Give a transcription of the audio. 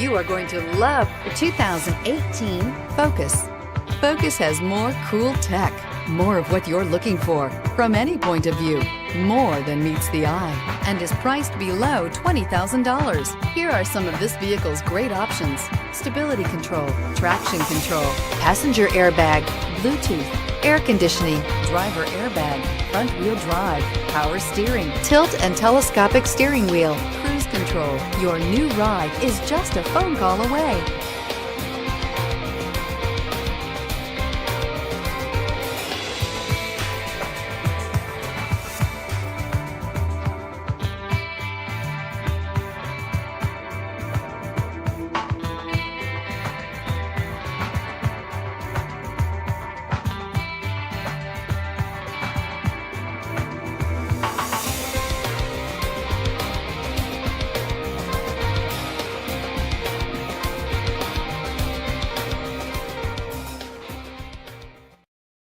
You are going to love the 2018 Focus. Focus has more cool tech, more of what you're looking for from any point of view, more than meets the eye, and is priced below $20,000. Here are some of this vehicle's great options: stability control, traction control, passenger airbag, Bluetooth, air conditioning, driver airbag, front wheel drive, power steering, tilt and telescopic steering wheel, cruise control. Your new ride is just a phone call away.